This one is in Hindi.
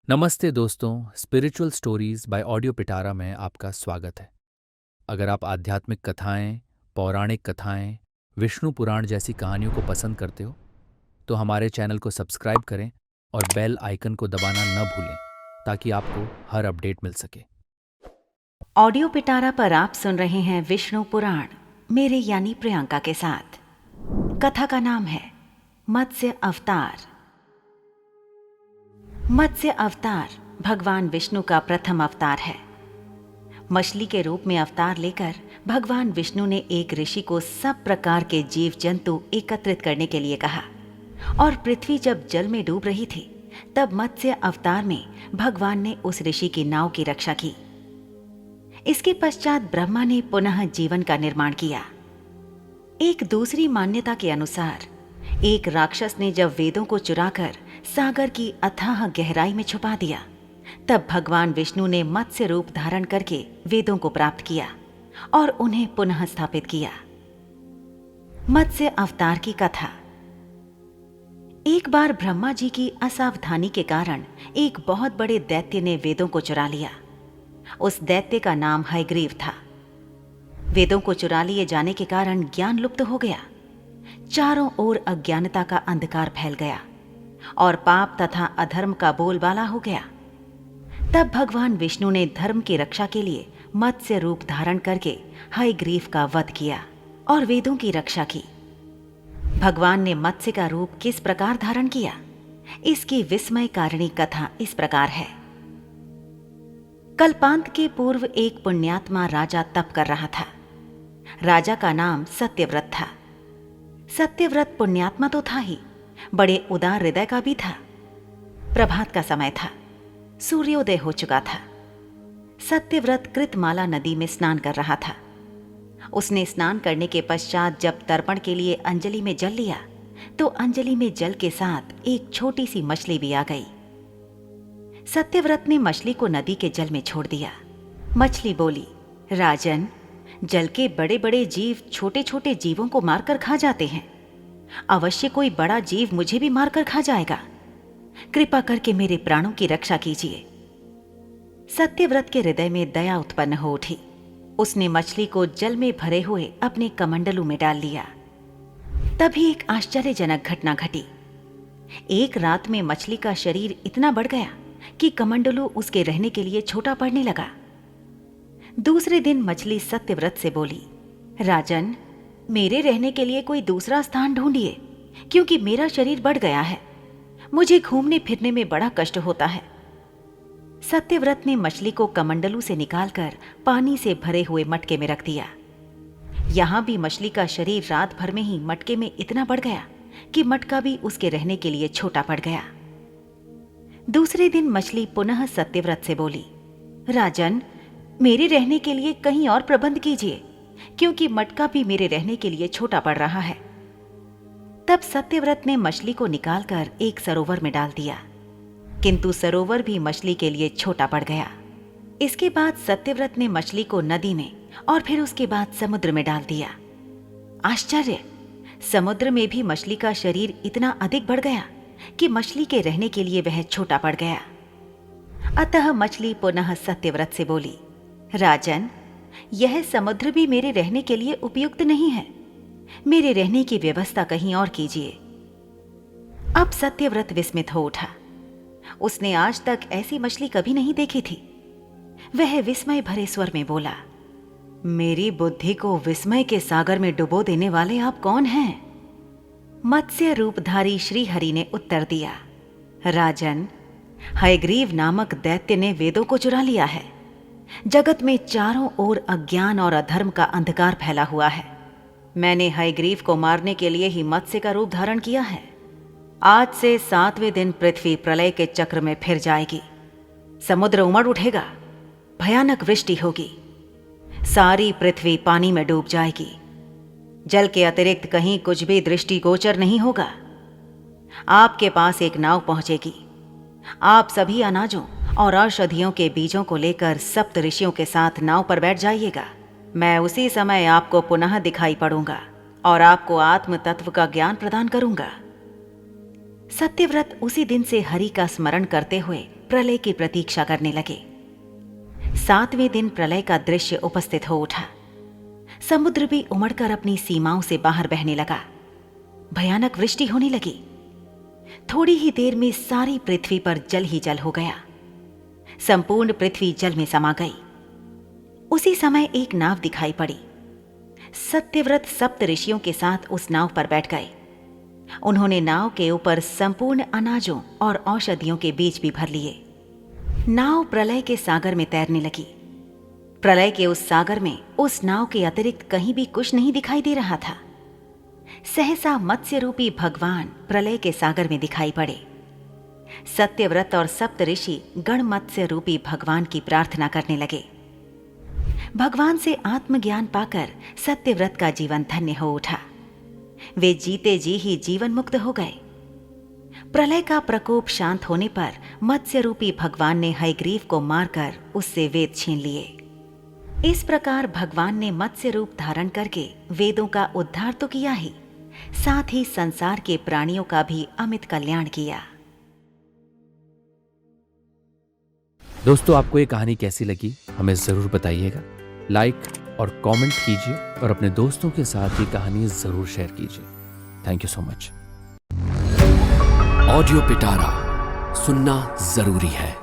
नमस्ते दोस्तों, स्पिरिचुअल स्टोरीज बाय ऑडियो पिटारा में आपका स्वागत है। अगर आप आध्यात्मिक कथाएं, पौराणिक कथाएं, विष्णु पुराण जैसी कहानियों को पसंद करते हो, तो हमारे चैनल को सब्सक्राइब करें और बेल आइकन को दबाना न भूलें ताकि आपको हर अपडेट मिल सके। ऑडियो पिटारा पर आप सुन रहे हैं विष्णु पुराण, मेरे यानी प्रियंका के साथ। कथा का नाम है मत्स्य अवतार। मत्स्य अवतार भगवान विष्णु का प्रथम अवतार है। मछली के रूप में अवतार लेकर भगवान विष्णु ने एक ऋषि को सब प्रकार के जीव जंतु एकत्रित करने के लिए कहा, और पृथ्वी जब जल में डूब रही थी तब मत्स्य अवतार में भगवान ने उस ऋषि की नाव की रक्षा की। इसके पश्चात ब्रह्मा ने पुनः जीवन का निर्माण किया। एक दूसरी मान्यता के अनुसार एक राक्षस ने जब वेदों को चुराकर सागर की अथाह गहराई में छुपा दिया, तब भगवान विष्णु ने मत्स्य रूप धारण करके वेदों को प्राप्त किया और उन्हें पुनः स्थापित किया। मत्स्य अवतार की कथा। एक बार ब्रह्मा जी की असावधानी के कारण एक बहुत बड़े दैत्य ने वेदों को चुरा लिया। उस दैत्य का नाम हयग्रीव था। वेदों को चुरा लिए जाने के कारण ज्ञान लुप्त हो गया। चारों ओर अज्ञानता का अंधकार फैल गया और पाप तथा अधर्म का बोलबाला हो गया। तब भगवान विष्णु ने धर्म की रक्षा के लिए मत्स्य रूप धारण करके हयग्रीव का वध किया और वेदों की रक्षा की। भगवान ने मत्स्य का रूप किस प्रकार धारण किया, इसकी विस्मयकारिणी कथा इस प्रकार है। कल्पांत के पूर्व एक पुण्यात्मा राजा तप कर रहा था। राजा का नाम सत्यव्रत था। सत्यव्रत पुण्यात्मा तो था ही, बड़े उदार हृदय का भी था। प्रभात का समय था, सूर्योदय हो चुका था। सत्यव्रत कृतमाला नदी में स्नान कर रहा था। उसने स्नान करने के पश्चात जब तर्पण के लिए अंजलि में जल लिया तो अंजलि में जल के साथ एक छोटी सी मछली भी आ गई। सत्यव्रत ने मछली को नदी के जल में छोड़ दिया। मछली बोली, राजन, जल के बड़े बड़े जीव छोटे छोटे जीवों को मारकर खा जाते हैं। अवश्य कोई बड़ा जीव मुझे भी मारकर खा जाएगा। कृपा करके मेरे प्राणों की रक्षा कीजिए। सत्यव्रत के हृदय में दया उत्पन्न हो उठी। उसने मछली को जल में भरे हुए अपने कमंडलू में डाल लिया। तभी एक आश्चर्यजनक घटना घटी। एक रात में मछली का शरीर इतना बढ़ गया कि कमंडलू उसके रहने के लिए छोटा पड़ने लगा। दूसरे दिन मछली सत्यव्रत से बोली, राजन, मेरे रहने के लिए कोई दूसरा स्थान ढूंढिए, क्योंकि मेरा शरीर बढ़ गया है। मुझे घूमने फिरने में बड़ा कष्ट होता है। सत्यव्रत ने मछली को कमंडलू से निकालकर पानी से भरे हुए मटके में रख दिया। यहां भी मछली का शरीर रात भर में ही मटके में इतना बढ़ गया कि मटका भी उसके रहने के लिए छोटा पड़ गया। दूसरे दिन मछली पुनः सत्यव्रत से बोली, राजन, मेरे रहने के लिए कहीं और प्रबंध कीजिए, क्योंकि मटका भी मेरे रहने के लिए छोटा पड़ रहा है। तब सत्यव्रत ने मछली को निकालकर एक सरोवर में डाल दिया, किंतु सरोवर भी मछली के लिए छोटा पड़ गया। इसके बाद सत्यव्रत ने मछली को नदी में और फिर उसके बाद समुद्र में डाल दिया। आश्चर्य! समुद्र में भी मछली का शरीर इतना अधिक बढ़ गया कि मछली के रहने के लिए वह छोटा पड़ गया। अतः मछली पुनः सत्यव्रत से बोली, राजन, यह समुद्र भी मेरे रहने के लिए उपयुक्त नहीं है। मेरे रहने की व्यवस्था कहीं और कीजिए। अब सत्यव्रत विस्मित हो उठा। उसने आज तक ऐसी मछली कभी नहीं देखी थी। वह विस्मय भरे स्वर में बोला, मेरी बुद्धि को विस्मय के सागर में डुबो देने वाले आप कौन हैं? मत्स्य रूपधारी श्री हरि ने उत्तर दिया, राजन, हयग्रीव नामक दैत्य ने वेदों को चुरा लिया है। जगत में चारों ओर अज्ञान और अधर्म का अंधकार फैला हुआ है। मैंने हयग्रीव को मारने के लिए ही मत्स्य का रूप धारण किया है। आज से 7वें दिन पृथ्वी प्रलय के चक्र में फिर जाएगी। समुद्र उमड़ उठेगा, भयानक वृष्टि होगी, सारी पृथ्वी पानी में डूब जाएगी। जल के अतिरिक्त कहीं कुछ भी दृष्टिगोचर नहीं होगा। आपके पास एक नाव पहुंचेगी। आप सभी अनाजों और औषधियों के बीजों को लेकर सप्त ऋषियों के साथ नाव पर बैठ जाइएगा। मैं उसी समय आपको पुनः दिखाई पड़ूंगा और आपको आत्म तत्व का ज्ञान प्रदान करूंगा। सत्यव्रत उसी दिन से हरि का स्मरण करते हुए प्रलय की प्रतीक्षा करने लगे। 7वें दिन प्रलय का दृश्य उपस्थित हो उठा। समुद्र भी उमड़कर अपनी सीमाओं से बाहर बहने लगा। भयानक वृष्टि होने लगी। थोड़ी ही देर में सारी पृथ्वी पर जल ही जल हो गया। संपूर्ण पृथ्वी जल में समा गई। उसी समय एक नाव दिखाई पड़ी। सत्यव्रत सप्त ऋषियों के साथ उस नाव पर बैठ गए। उन्होंने नाव के ऊपर संपूर्ण अनाजों और औषधियों के बीज भी भर लिए। नाव प्रलय के सागर में तैरने लगी। प्रलय के उस सागर में उस नाव के अतिरिक्त कहीं भी कुछ नहीं दिखाई दे रहा था। सहसा मत्स्य रूपी भगवान प्रलय के सागर में दिखाई पड़े। सत्यव्रत और सप्त ऋषि गण मत्स्य रूपी भगवान की प्रार्थना करने लगे। भगवान से आत्मज्ञान पाकर सत्यव्रत का जीवन धन्य हो उठा। वे जीते जी ही जीवन मुक्त हो गए। प्रलय का प्रकोप शांत होने पर मत्स्य रूपी भगवान ने हयग्रीव को मारकर उससे वेद छीन लिए। इस प्रकार भगवान ने मत्स्य रूप धारण करके वेदों का उद्धार तो किया ही, साथ ही संसार के प्राणियों का भी अमित कल्याण किया। दोस्तों, आपको ये कहानी कैसी लगी हमें जरूर बताइएगा। लाइक और कमेंट कीजिए और अपने दोस्तों के साथ ये कहानी जरूर शेयर कीजिए। Thank you so much. Audio पिटारा सुनना जरूरी है।